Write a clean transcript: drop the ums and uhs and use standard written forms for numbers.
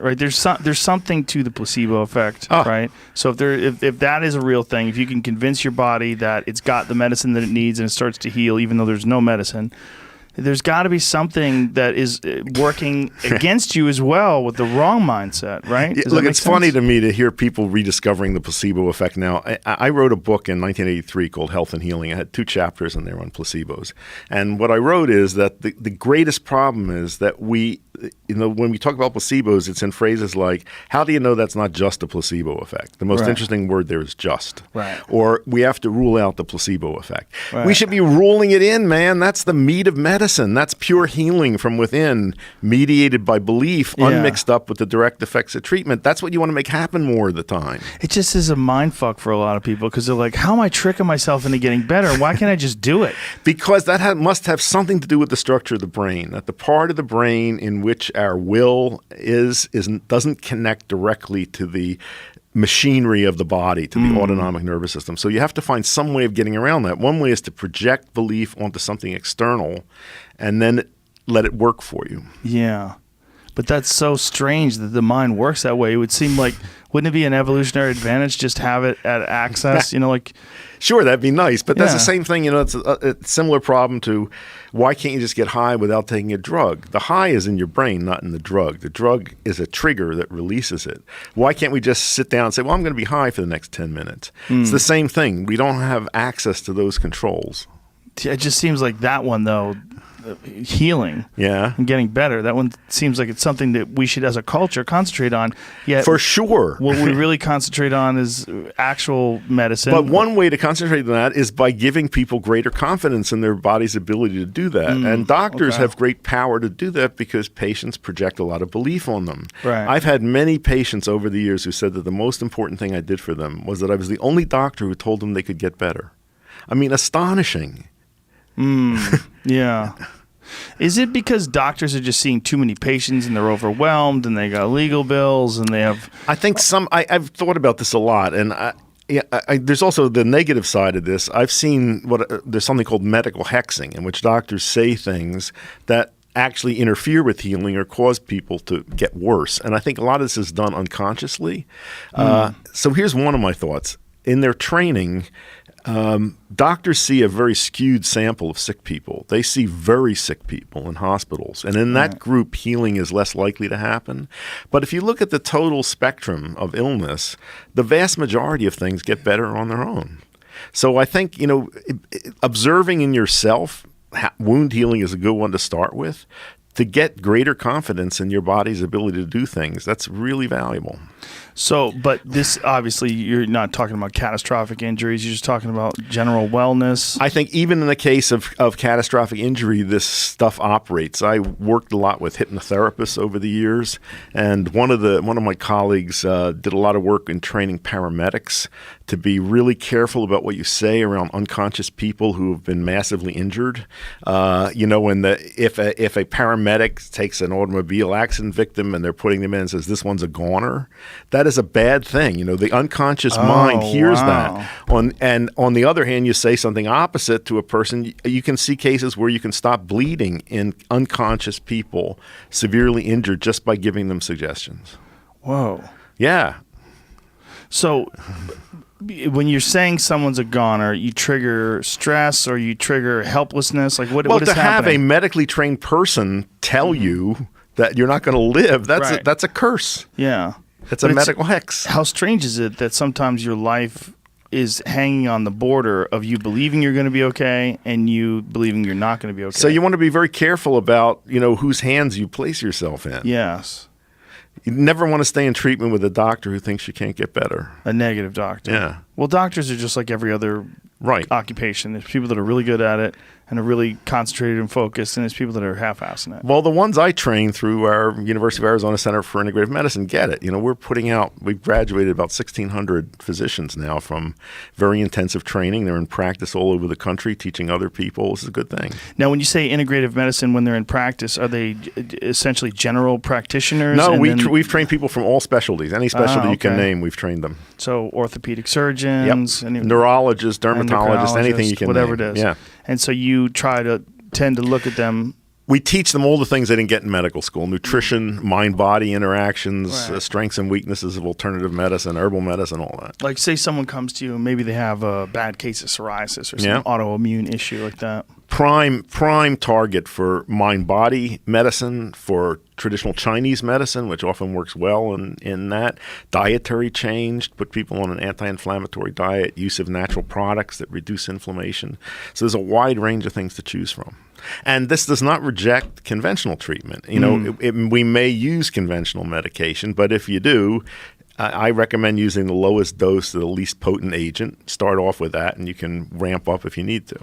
right? There's something to the placebo effect, right? So if that is a real thing, if you can convince your body that it's got the medicine that it needs and it starts to heal, even though there's no medicine, there's got to be something that is working against you as well with the wrong mindset, right? Look, it's funny to me to hear people rediscovering the placebo effect now. I wrote a book in 1983 called Health and Healing. I had 2 chapters in there on placebos. And what I wrote is that the greatest problem is that when we talk about placebos, it's in phrases like, how do you know that's not just a placebo effect? The most interesting word there is just. Right. Or we have to rule out the placebo effect. Right. We should be ruling it in, man. That's the meat of medicine. That's pure healing from within, mediated by belief, unmixed up with the direct effects of treatment. That's what you want to make happen more of the time. It just is a mind fuck for a lot of people because they're like, how am I tricking myself into getting better? Why can't I just do it? Because that must have something to do with the structure of the brain, that the part of the brain in which our will doesn't connect directly to the machinery of the body, to the autonomic nervous system. So you have to find some way of getting around that. One way is to project belief onto something external and then let it work for you. Yeah. But that's so strange that the mind works that way. It would seem like, wouldn't it be an evolutionary advantage just have it at access? Sure, that'd be nice. But that's the same thing. It's a similar problem to why can't you just get high without taking a drug? The high is in your brain, not in the drug. The drug is a trigger that releases it. Why can't we just sit down and say, well, I'm going to be high for the next 10 minutes? It's the same thing. We don't have access to those controls. It just seems like that one, though, healing and getting better, that one seems like it's something that we should as a culture concentrate on. Yet for sure, what we really concentrate on is actual medicine. But one way to concentrate on that is by giving people greater confidence in their body's ability to do that. And doctors have great power to do that because patients project a lot of belief on them. Right. I've had many patients over the years who said that the most important thing I did for them was that I was the only doctor who told them they could get better. I mean, astonishing. Yeah. Is it because doctors are just seeing too many patients and they're overwhelmed and they got legal bills and they have... I think I've thought about this a lot, and there's also the negative side of this. I've seen there's something called medical hexing, in which doctors say things that actually interfere with healing or cause people to get worse. And I think a lot of this is done unconsciously. So here's one of my thoughts. In their training, doctors see a very skewed sample of sick people. They see very sick people in hospitals. And in that group, healing is less likely to happen. But if you look at the total spectrum of illness, the vast majority of things get better on their own. So I think, observing in yourself, wound healing is a good one to start with. To get greater confidence in your body's ability to do things, that's really valuable. So, but this, obviously, you're not talking about catastrophic injuries. You're just talking about general wellness. I think even in the case of catastrophic injury, this stuff operates. I worked a lot with hypnotherapists over the years, and one of my colleagues did a lot of work in training paramedics to be really careful about what you say around unconscious people who have been massively injured. If a paramedic takes an automobile accident victim and they're putting them in and says, this one's a goner, that is a bad thing. The unconscious mind hears that. On the other hand, you say something opposite to a person, you can see cases where you can stop bleeding in unconscious people severely injured just by giving them suggestions. Whoa. Yeah. So when you're saying someone's a goner, you trigger stress or you trigger helplessness? Like what is happening? Well, to have a medically trained person tell you that you're not going to live, that's a curse. Yeah. It's a medical hex. How strange is it that sometimes your life is hanging on the border of you believing you're going to be okay and you believing you're not going to be okay? So you want to be very careful about, whose hands you place yourself in. Yes. You never want to stay in treatment with a doctor who thinks you can't get better. A negative doctor. Yeah. Well, doctors are just like every other occupation. There's people that are really good at it and are really concentrated and focused, and there's people that are half-assing it. Well, the ones I train through our University of Arizona Center for Integrative Medicine get it. We've graduated about 1,600 physicians now from very intensive training. They're in practice all over the country teaching other people. This is a good thing. Now, when you say integrative medicine, when they're in practice, are they essentially general practitioners? No, we've trained people from all specialties. Any specialty you can name, we've trained them. So orthopedic surgeons, neurologists, dermatologists, anything you can whatever name. it is. Yeah. And so you tend to look at them we teach them all the things they didn't get in medical school: nutrition, mind-body interactions, Right. strengths and weaknesses of alternative medicine, herbal medicine, all that. Like, say someone comes to you and maybe they have a bad case of psoriasis or some Yeah. autoimmune issue like that. Prime target for mind-body medicine, for traditional Chinese medicine, which often works well in that. Dietary change, put people on an anti-inflammatory diet, use of natural products that reduce inflammation. So there's a wide range of things to choose from. And this does not reject conventional treatment. You know, we may use conventional medication, but if you do, I recommend using the lowest dose of the least potent agent. Start off with that, and you can ramp up if you need to.